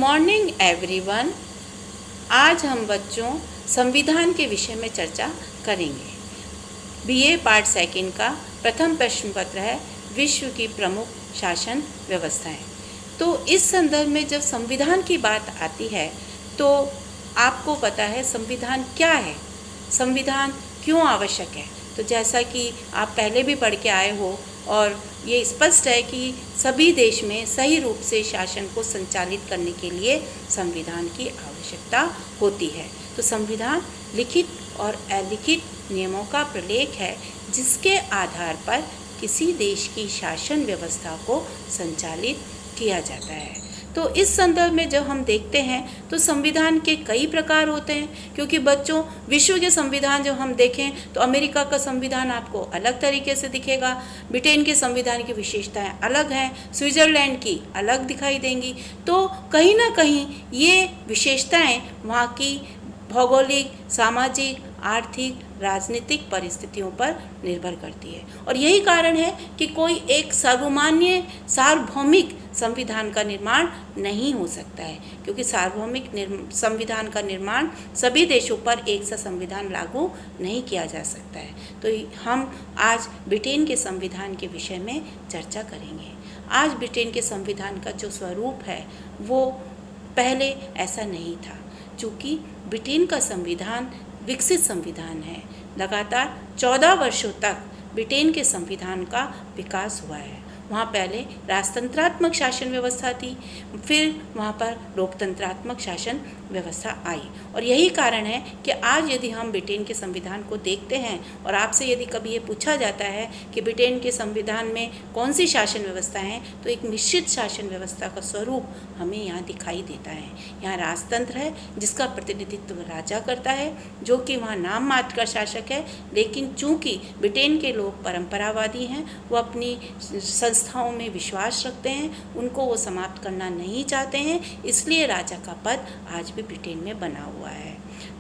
Morning everyone. आज हम बच्चों संविधान के विषय में चर्चा करेंगे। बीए पार्ट सेकंड का प्रथम प्रश्न पत्र है विश्व की प्रमुख शासन व्यवस्थाएं। तो इस संदर्भ में जब संविधान की बात आती है तो आपको पता है संविधान क्या है, संविधान क्यों आवश्यक है। तो जैसा कि आप पहले भी पढ़ के आए हो और ये स्पष्ट है कि सभी देश में सही रूप से शासन को संचालित करने के लिए संविधान की आवश्यकता होती है। तो संविधान लिखित और अलिखित नियमों का प्रलेख है जिसके आधार पर किसी देश की शासन व्यवस्था को संचालित किया जाता है। तो इस संदर्भ में जब हम देखते हैं तो संविधान के कई प्रकार होते हैं, क्योंकि बच्चों विश्व के संविधान जब हम देखें तो अमेरिका का संविधान आपको अलग तरीके से दिखेगा, ब्रिटेन के संविधान की विशेषताएं अलग हैं, स्विट्ज़रलैंड की अलग दिखाई देंगी। तो कहीं ना कहीं ये विशेषताएं वहाँ की भौगोलिक, सामाजिक, आर्थिक, राजनीतिक परिस्थितियों पर निर्भर करती है। और यही कारण है कि कोई एक सर्वमान्य सार्वभौमिक संविधान का निर्माण नहीं हो सकता है, क्योंकि सार्वभौमिक संविधान का निर्माण सभी देशों पर एक सा संविधान लागू नहीं किया जा सकता है। तो हम आज ब्रिटेन के संविधान के विषय में चर्चा करेंगे। आज ब्रिटेन के संविधान का जो स्वरूप है वो पहले ऐसा नहीं था, चूँकि ब्रिटेन का संविधान विकसित संविधान है। लगातार 14 वर्षों तक ब्रिटेन के संविधान का विकास हुआ है। वहाँ पहले राजतंत्रात्मक शासन व्यवस्था थी, फिर वहाँ पर लोकतंत्रात्मक शासन व्यवस्था आई। और यही कारण है कि आज यदि हम ब्रिटेन के संविधान को देखते हैं और आपसे यदि कभी ये पूछा जाता है कि ब्रिटेन के संविधान में कौन सी शासन व्यवस्था है, तो एक मिश्रित शासन व्यवस्था का स्वरूप हमें यहाँ दिखाई देता है। यहाँ राजतंत्र है जिसका प्रतिनिधित्व राजा करता है, जो कि वहाँ नाम मात्र का शासक है, लेकिन चूँकि ब्रिटेन के लोग परंपरावादी हैं, वो अपनी संस्थाओं में विश्वास रखते हैं, उनको वो समाप्त करना नहीं चाहते हैं, इसलिए राजा का पद आज भी ब्रिटेन में बना हुआ है।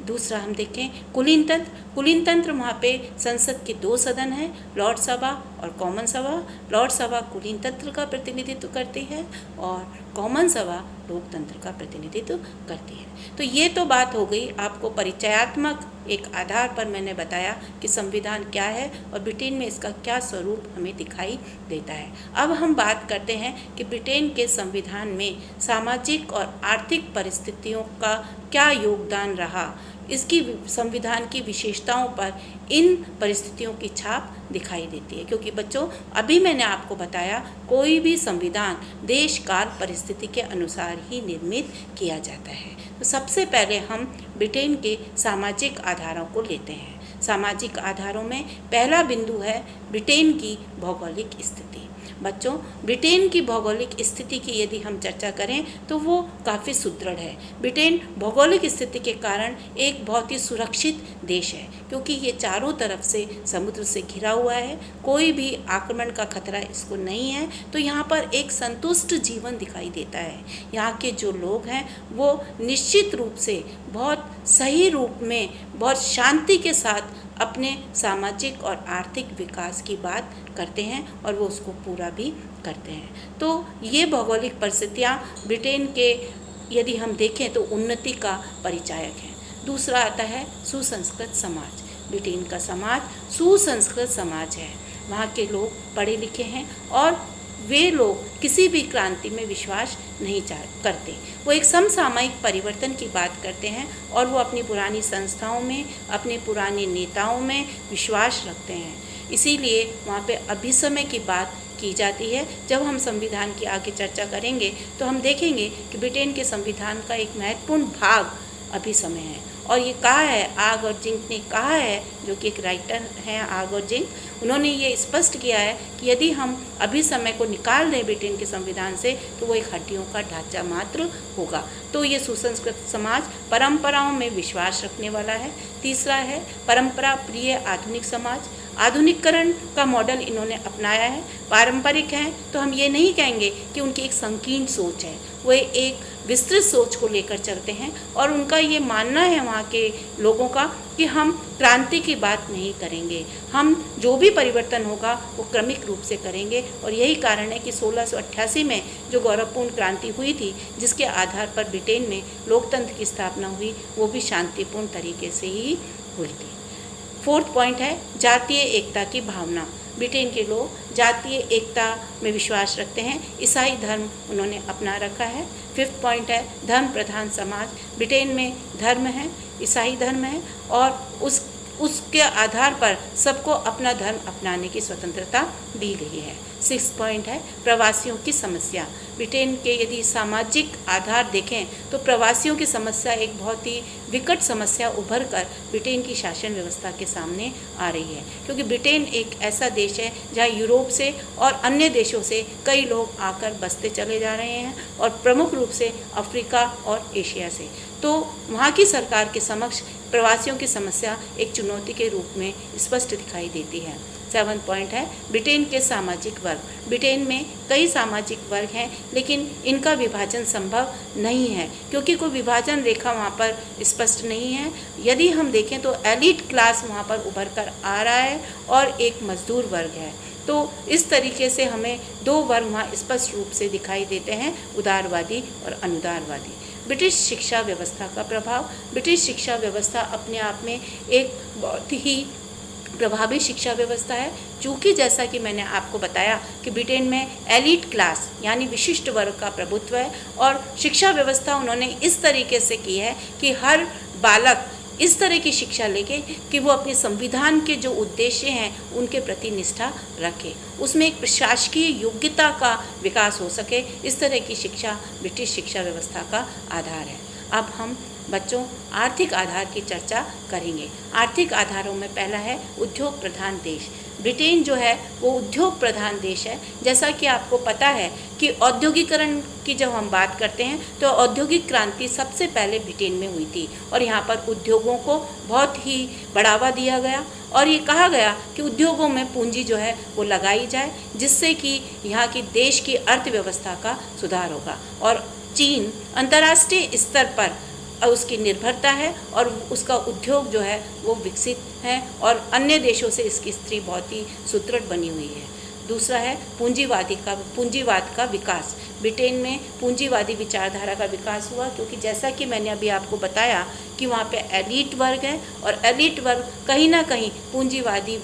दूसरा हम देखें कुलीन तंत्र। कुलीन तंत्र वहाँ पे संसद के 2 सदन हैं, लॉर्ड सभा और कॉमन सभा। लॉर्ड सभा कुलीन तंत्र का प्रतिनिधित्व करती है और कॉमन सभा लोकतंत्र का प्रतिनिधित्व करती है। तो ये तो बात हो गई, आपको परिचयात्मक एक आधार पर मैंने बताया कि संविधान क्या है और ब्रिटेन में इसका क्या स्वरूप हमें दिखाई देता है। अब हम बात करते हैं कि ब्रिटेन के संविधान में सामाजिक और आर्थिक परिस्थितियों का क्या योगदान रहा। इसकी संविधान की विशेषताओं पर इन परिस्थितियों की छाप दिखाई देती है, क्योंकि बच्चों अभी मैंने आपको बताया कोई भी संविधान देश काल परिस्थिति के अनुसार ही निर्मित किया जाता है। तो सबसे पहले हम ब्रिटेन के सामाजिक आधारों को लेते हैं। सामाजिक आधारों में पहला बिंदु है ब्रिटेन की भौगोलिक स्थिति। बच्चों ब्रिटेन की भौगोलिक स्थिति की यदि हम चर्चा करें तो वो काफ़ी सुदृढ़ है। ब्रिटेन भौगोलिक स्थिति के कारण एक बहुत ही सुरक्षित देश है, क्योंकि ये चारों तरफ से समुद्र से घिरा हुआ है, कोई भी आक्रमण का खतरा इसको नहीं है। तो यहाँ पर एक संतुष्ट जीवन दिखाई देता है। यहाँ के जो लोग हैं वो निश्चित रूप से बहुत सही रूप में, बहुत शांति के साथ अपने सामाजिक और आर्थिक विकास की बात करते हैं और वो उसको पूरा भी करते हैं। तो ये भौगोलिक परिस्थितियाँ ब्रिटेन के यदि हम देखें तो उन्नति का परिचायक है। दूसरा आता है सुसंस्कृत समाज। ब्रिटेन का समाज सुसंस्कृत समाज है। वहाँ के लोग पढ़े लिखे हैं और वे लोग किसी भी क्रांति में विश्वास नहीं करते। वो एक समसामयिक परिवर्तन की बात करते हैं और वो अपनी पुरानी संस्थाओं में, अपने पुराने नेताओं में विश्वास रखते हैं। इसीलिए वहाँ पे अभिसमय की बात की जाती है। जब हम संविधान की आगे चर्चा करेंगे तो हम देखेंगे कि ब्रिटेन के संविधान का एक महत्वपूर्ण भाग अभिसमय है। और ये कहा है, आग और जिंक ने कहा है, जो कि एक राइटर हैं आग और जिंक, उन्होंने ये स्पष्ट किया है कि यदि हम अभिसमय को निकाल दें ब्रिटेन के संविधान से तो वो एक हड्डियों का ढांचा मात्र होगा। तो ये सुसंस्कृत समाज परंपराओं में विश्वास रखने वाला है। तीसरा है परंपरा प्रिय आधुनिक समाज। आधुनिकीकरण का मॉडल इन्होंने अपनाया है। पारंपरिक हैं तो हम ये नहीं कहेंगे कि उनकी एक संकीर्ण सोच है, वो एक विस्तृत सोच को लेकर चलते हैं और उनका ये मानना है वहाँ के लोगों का कि हम क्रांति की बात नहीं करेंगे, हम जो भी परिवर्तन होगा वो क्रमिक रूप से करेंगे। और यही कारण है कि 1688 में जो गौरवपूर्ण क्रांति हुई थी, जिसके आधार पर ब्रिटेन में लोकतंत्र की स्थापना हुई, वो भी शांतिपूर्ण तरीके से ही हुई थी। फोर्थ पॉइंट है जातीय एकता की भावना। ब्रिटेन के लोग जातीय एकता में विश्वास रखते हैं, ईसाई धर्म उन्होंने अपना रखा है। फिफ्थ पॉइंट है धर्म प्रधान समाज। ब्रिटेन में धर्म है, ईसाई धर्म है और उसके आधार पर सबको अपना धर्म अपनाने की स्वतंत्रता दी गई है। सिक्स पॉइंट है प्रवासियों की समस्या। ब्रिटेन के यदि सामाजिक आधार देखें तो प्रवासियों की समस्या एक बहुत ही विकट समस्या उभर कर ब्रिटेन की शासन व्यवस्था के सामने आ रही है, क्योंकि ब्रिटेन एक ऐसा देश है जहाँ यूरोप से और अन्य देशों से कई लोग आकर बसते चले जा रहे हैं और प्रमुख रूप से अफ्रीका और एशिया से। तो वहाँ की सरकार के समक्ष प्रवासियों की समस्या एक चुनौती के रूप में स्पष्ट दिखाई देती है। सेवन पॉइंट है ब्रिटेन के सामाजिक वर्ग। ब्रिटेन में कई सामाजिक वर्ग हैं, लेकिन इनका विभाजन संभव नहीं है क्योंकि कोई विभाजन रेखा वहाँ पर स्पष्ट नहीं है। यदि हम देखें तो एलीट क्लास वहाँ पर उभर कर आ रहा है और एक मजदूर वर्ग है। तो इस तरीके से हमें दो वर्ग वहाँ स्पष्ट रूप से दिखाई देते हैं, उदारवादी और अनुदारवादी। ब्रिटिश शिक्षा व्यवस्था का प्रभाव। ब्रिटिश शिक्षा व्यवस्था अपने आप में एक बहुत ही प्रभावी शिक्षा व्यवस्था है, चूँकि जैसा कि मैंने आपको बताया कि ब्रिटेन में एलीट क्लास यानी विशिष्ट वर्ग का प्रभुत्व है और शिक्षा व्यवस्था उन्होंने इस तरीके से की है कि हर बालक इस तरह की शिक्षा लेके कि वो अपने संविधान के जो उद्देश्य हैं उनके प्रति निष्ठा रखे, उसमें एक प्रशासकीय योग्यता का विकास हो सके। इस तरह की शिक्षा ब्रिटिश शिक्षा व्यवस्था का आधार है। अब हम बच्चों आर्थिक आधार की चर्चा करेंगे। आर्थिक आधारों में पहला है उद्योग प्रधान देश। ब्रिटेन जो है वो उद्योग प्रधान देश है। जैसा कि आपको पता है कि औद्योगिकरण की जब हम बात करते हैं तो औद्योगिक क्रांति सबसे पहले ब्रिटेन में हुई थी और यहाँ पर उद्योगों को बहुत ही बढ़ावा दिया गया और ये कहा गया कि उद्योगों में पूंजी जो है वो लगाई जाए, जिससे कि यहाँ की देश की अर्थव्यवस्था का सुधार होगा। और चीन अंतर्राष्ट्रीय स्तर पर उसकी निर्भरता है और उसका उद्योग जो है वो विकसित है और अन्य देशों से इसकी स्थिति बहुत ही सुदृढ़ बनी हुई है। दूसरा है पूंजीवाद का विकास। ब्रिटेन में पूंजीवादी विचारधारा का विकास हुआ क्योंकि जैसा कि मैंने अभी आपको बताया कि वहाँ पे एलीट वर्ग है और एलीट वर्ग कहीं ना कहीं पूंजीवादी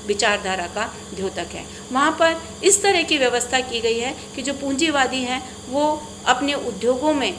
विचारधारा का द्योतक है। वहाँ पर इस तरह की व्यवस्था की गई है कि जो पूंजीवादी हैं वो अपने उद्योगों में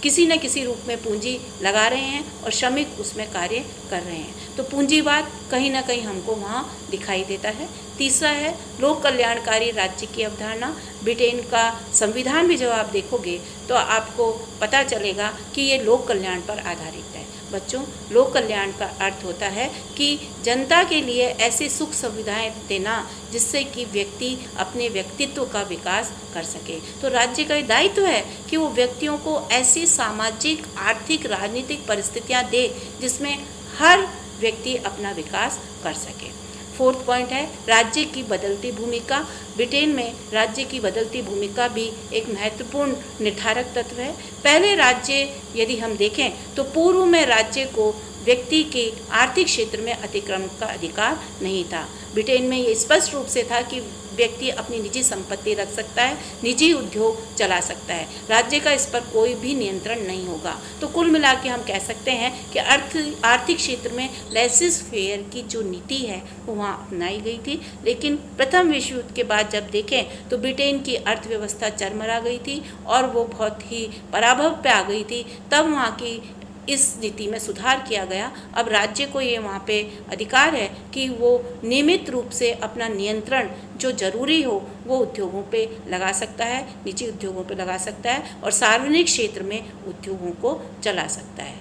किसी न किसी रूप में पूंजी लगा रहे हैं और श्रमिक उसमें कार्य कर रहे हैं। तो पूंजीवाद कहीं ना कहीं हमको वहाँ दिखाई देता है। तीसरा है लोक कल्याणकारी राज्य की अवधारणा। ब्रिटेन का संविधान भी जब आप देखोगे तो आपको पता चलेगा कि ये लोक कल्याण पर आधारित है। बच्चों, लोक कल्याण का अर्थ होता है कि जनता के लिए ऐसी सुख सुविधाएं देना जिससे कि व्यक्ति अपने व्यक्तित्व का विकास कर सके। तो राज्य का दायित्व है कि वो व्यक्तियों को ऐसी सामाजिक, आर्थिक, राजनीतिक परिस्थितियां दे जिसमें हर व्यक्ति अपना विकास कर सके। फोर्थ पॉइंट है राज्य की बदलती भूमिका। ब्रिटेन में राज्य की बदलती भूमिका भी एक महत्वपूर्ण निर्धारक तत्व है। पहले राज्य यदि हम देखें तो पूर्व में राज्य को व्यक्ति के आर्थिक क्षेत्र में अतिक्रमण का अधिकार नहीं था। ब्रिटेन में ये स्पष्ट रूप से था कि व्यक्ति अपनी निजी संपत्ति रख सकता है, निजी उद्योग चला सकता है, राज्य का इस पर कोई भी नियंत्रण नहीं होगा। तो कुल मिला के हम कह सकते हैं कि आर्थिक क्षेत्र में लेसिस फेयर की जो नीति है वो वहाँ अपनाई गई थी। लेकिन प्रथम विश्व युद्ध के बाद जब देखें तो ब्रिटेन की अर्थव्यवस्था चरमरा गई थी और वो बहुत ही पराभव पे आ गई थी। तब वहाँ की इस नीति में सुधार किया गया। अब राज्य को ये वहाँ पे अधिकार है कि वो नियमित रूप से अपना नियंत्रण जो जरूरी हो वो उद्योगों पे लगा सकता है, निजी उद्योगों पे लगा सकता है और सार्वजनिक क्षेत्र में उद्योगों को चला सकता है।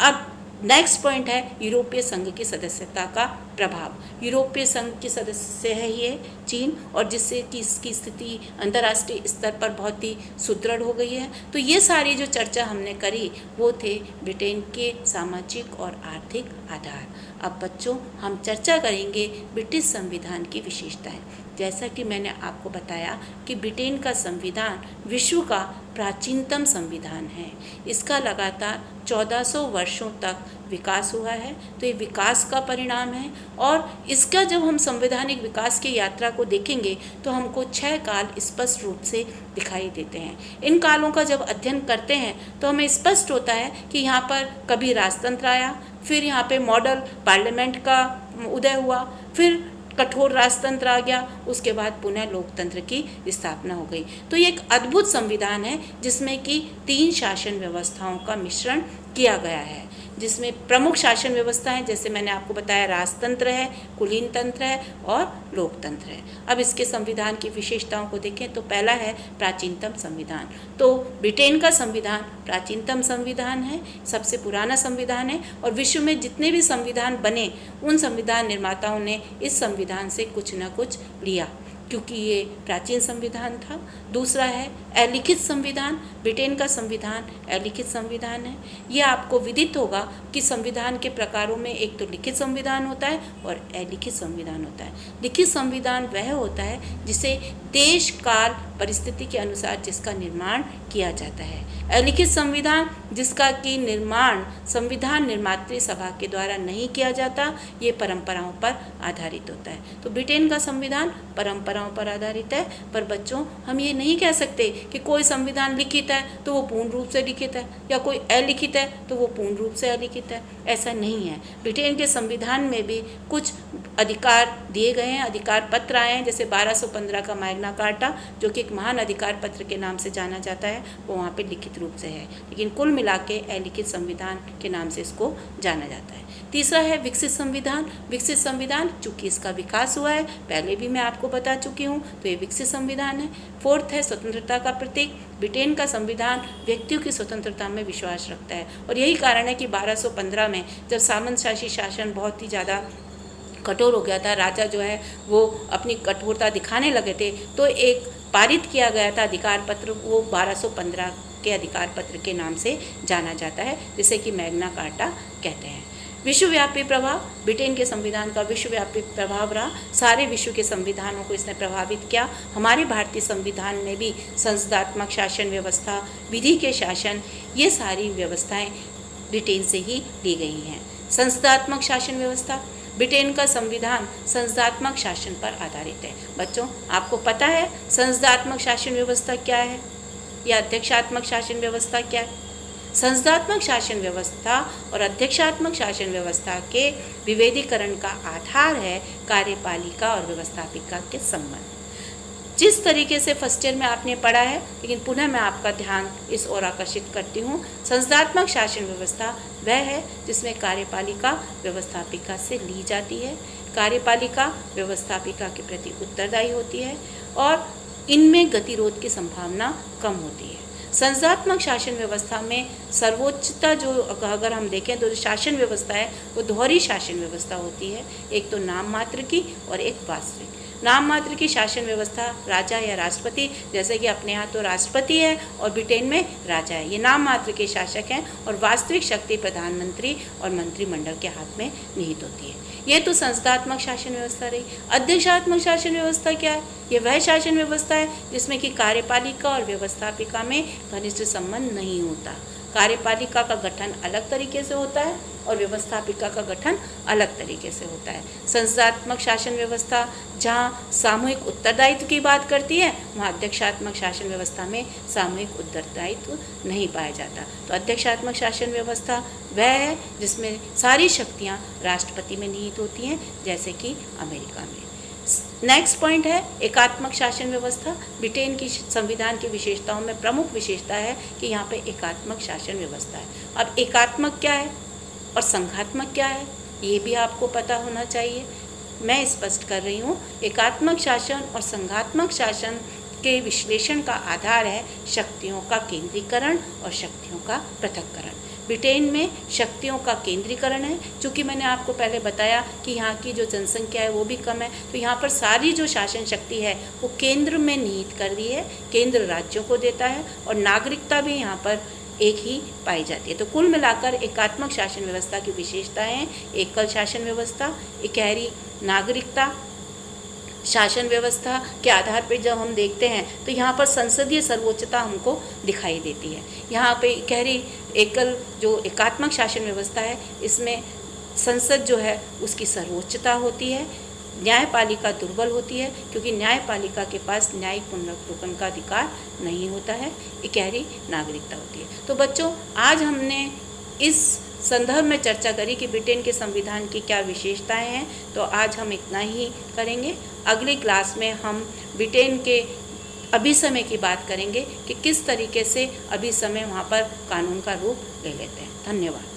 अब नेक्स्ट पॉइंट है यूरोपीय संघ की सदस्यता का प्रभाव। यूरोपीय संघ की सदस्य है ये चीन और जिससे कि इसकी स्थिति अंतर्राष्ट्रीय स्तर पर बहुत ही सुदृढ़ हो गई है। तो ये सारी जो चर्चा हमने करी वो थे ब्रिटेन के सामाजिक और आर्थिक आधार। अब बच्चों हम चर्चा करेंगे ब्रिटिश संविधान की विशेषताएं। जैसा कि मैंने आपको बताया कि ब्रिटेन का संविधान विश्व का प्राचीनतम संविधान है। इसका लगातार 1400 वर्षों तक विकास हुआ है, तो ये विकास का परिणाम है। और इसका जब हम संवैधानिक विकास की यात्रा को देखेंगे तो हमको 6 काल स्पष्ट रूप से दिखाई देते हैं। इन कालों का जब अध्ययन करते हैं तो हमें स्पष्ट होता है कि यहाँ पर कभी राजतंत्र आया, फिर यहाँ पे मॉडल पार्लियामेंट का उदय हुआ, फिर कठोर राजतंत्र आ गया, उसके बाद पुनः लोकतंत्र की स्थापना हो गई। तो ये एक अद्भुत संविधान है जिसमें कि 3 शासन व्यवस्थाओं का मिश्रण किया गया है, जिसमें प्रमुख शासन व्यवस्थाएं जैसे मैंने आपको बताया राजतंत्र है, कुलीन तंत्र है और लोकतंत्र है। अब इसके संविधान की विशेषताओं को देखें तो पहला है प्राचीनतम संविधान। तो ब्रिटेन का संविधान प्राचीनतम संविधान है, सबसे पुराना संविधान है, और विश्व में जितने भी संविधान बने उन संविधान निर्माताओं ने इस संविधान से कुछ न कुछ लिया, क्योंकि ये प्राचीन संविधान था। दूसरा है अलिखित संविधान। ब्रिटेन का संविधान अलिखित संविधान है। ये आपको विदित होगा कि संविधान के प्रकारों में एक तो लिखित संविधान होता है और अलिखित संविधान होता है। लिखित संविधान वह होता है जिसे देश काल परिस्थिति के अनुसार जिसका निर्माण किया जाता है। अलिखित संविधान जिसका कि निर्माण संविधान निर्मात्री सभा के द्वारा नहीं किया जाता, ये परंपराओं पर आधारित होता है। तो ब्रिटेन का संविधान परंपराओं पर आधारित है। पर बच्चों, हम ये नहीं कह सकते कि कोई संविधान लिखित है तो वो पूर्ण रूप से लिखित है, या कोई अलिखित है तो वो पूर्ण रूप से अलिखित है। ऐसा नहीं है। ब्रिटेन के संविधान में भी कुछ अधिकार दिए गए हैं, अधिकार पत्र आए हैं, जैसे 1215 का मैग्ना कार्टा जो कि एक महान अधिकार पत्र के नाम से जाना जाता है, वो वहाँ पे लिखित रूप से है, लेकिन कुल मिला के अलिखित संविधान के नाम से इसको जाना जाता है। तीसरा है विकसित संविधान। विकसित संविधान चूँकि इसका विकास हुआ है, पहले भी मैं आपको बता चुकी हूँ, तो ये विकसित संविधान है। फोर्थ है स्वतंत्रता का प्रतीक। ब्रिटेन का संविधान व्यक्तियों की स्वतंत्रता में विश्वास रखता है, और यही कारण है कि 1215 में जब सामंतशाही शासन बहुत ही ज़्यादा कठोर हो गया था, राजा जो है वो अपनी कठोरता दिखाने लगे थे, तो एक पारित किया गया था अधिकार पत्र, वो 1215 के अधिकार पत्र के नाम से जाना जाता है, जिसे कि मैग्ना कार्टा कहते हैं। विश्वव्यापी प्रभाव। ब्रिटेन के संविधान का विश्वव्यापी प्रभाव रहा। सारे विश्व के संविधानों को इसने प्रभावित किया। हमारे भारतीय संविधान में भी संसदात्मक शासन व्यवस्था, विधि के शासन, ये सारी व्यवस्थाएं ब्रिटेन से ही ली गई हैं। संसदात्मक शासन व्यवस्था। ब्रिटेन का संविधान संसदात्मक शासन पर आधारित है। बच्चों, आपको पता है संसदात्मक शासन व्यवस्था क्या है या अध्यक्षात्मक शासन व्यवस्था क्या है? संसदात्मक शासन व्यवस्था और अध्यक्षात्मक शासन व्यवस्था के विभेदीकरण का आधार है कार्यपालिका और व्यवस्थापिका के संबंध। जिस तरीके से फर्स्ट ईयर में आपने पढ़ा है, लेकिन पुनः मैं आपका ध्यान इस ओर आकर्षित करती हूँ। संसदात्मक शासन व्यवस्था वह है जिसमें कार्यपालिका व्यवस्थापिका से ली जाती है। कार्यपालिका व्यवस्थापिका के प्रति उत्तरदायी होती है और इनमें गतिरोध की संभावना कम होती है। संसदात्मक शासन व्यवस्था में सर्वोच्चता जो अगर हम देखें तो शासन व्यवस्था है वो दोहरी शासन व्यवस्था होती है, एक तो नाम मात्र की और एक वास्तविक। नाम मात्र की शासन व्यवस्था राजा या राष्ट्रपति, जैसे कि अपने यहाँ तो राष्ट्रपति है और ब्रिटेन में राजा है, ये नाम मात्र के शासक हैं, और वास्तविक शक्ति प्रधानमंत्री और मंत्रिमंडल के हाथ में निहित होती है। ये तो संसदात्मक शासन व्यवस्था रही। अध्यक्षात्मक शासन व्यवस्था क्या है? ये वह शासन व्यवस्था है जिसमें कि कार्यपालिका और व्यवस्थापिका में घनिष्ठ संबंध नहीं होता। कार्यपालिका का गठन अलग तरीके से होता है और व्यवस्थापिका का गठन अलग तरीके से होता है। संसदात्मक शासन व्यवस्था जहाँ सामूहिक उत्तरदायित्व की बात करती है, वहाँ अध्यक्षात्मक शासन व्यवस्था में सामूहिक उत्तरदायित्व नहीं पाया जाता। तो अध्यक्षात्मक शासन व्यवस्था वह है जिसमें सारी शक्तियाँ राष्ट्रपति में निहित होती हैं, जैसे कि अमेरिका में। नेक्स्ट पॉइंट है एकात्मक शासन व्यवस्था। ब्रिटेन की संविधान की विशेषताओं में प्रमुख विशेषता है कि यहाँ पे एकात्मक शासन व्यवस्था है। अब एकात्मक क्या है और संघात्मक क्या है, ये भी आपको पता होना चाहिए। मैं स्पष्ट कर रही हूँ। एकात्मक शासन और संघात्मक शासन के विश्लेषण का आधार है शक्तियों का केंद्रीकरण और शक्तियों का पृथक्करण। ब्रिटेन में शक्तियों का केंद्रीकरण है, चूँकि मैंने आपको पहले बताया कि यहाँ की जो जनसंख्या है वो भी कम है, तो यहाँ पर सारी जो शासन शक्ति है वो केंद्र में निहित कर दी है, केंद्र राज्यों को देता है, और नागरिकता भी यहाँ पर एक ही पाई जाती है। तो कुल मिलाकर एकात्मक शासन व्यवस्था की विशेषताएं हैं एकल शासन व्यवस्था, इकहरी नागरिकता, शासन व्यवस्था के आधार पर जब हम देखते हैं तो यहाँ पर संसदीय सर्वोच्चता हमको दिखाई देती है। यहाँ पे गहरी एकल जो एकात्मक शासन व्यवस्था है, इसमें संसद जो है उसकी सर्वोच्चता होती है, न्यायपालिका दुर्बल होती है क्योंकि न्यायपालिका के पास न्यायिक पुनर्वलोकन का अधिकार नहीं होता है, इकहरी नागरिकता होती है। तो बच्चों, आज हमने इस संदर्भ में चर्चा करी कि ब्रिटेन के संविधान की क्या विशेषताएं हैं। तो आज हम इतना ही करेंगे। अगली क्लास में हम ब्रिटेन के अभिसमय की बात करेंगे कि किस तरीके से अभिसमय वहाँ पर कानून का रूप ले लेते हैं। धन्यवाद।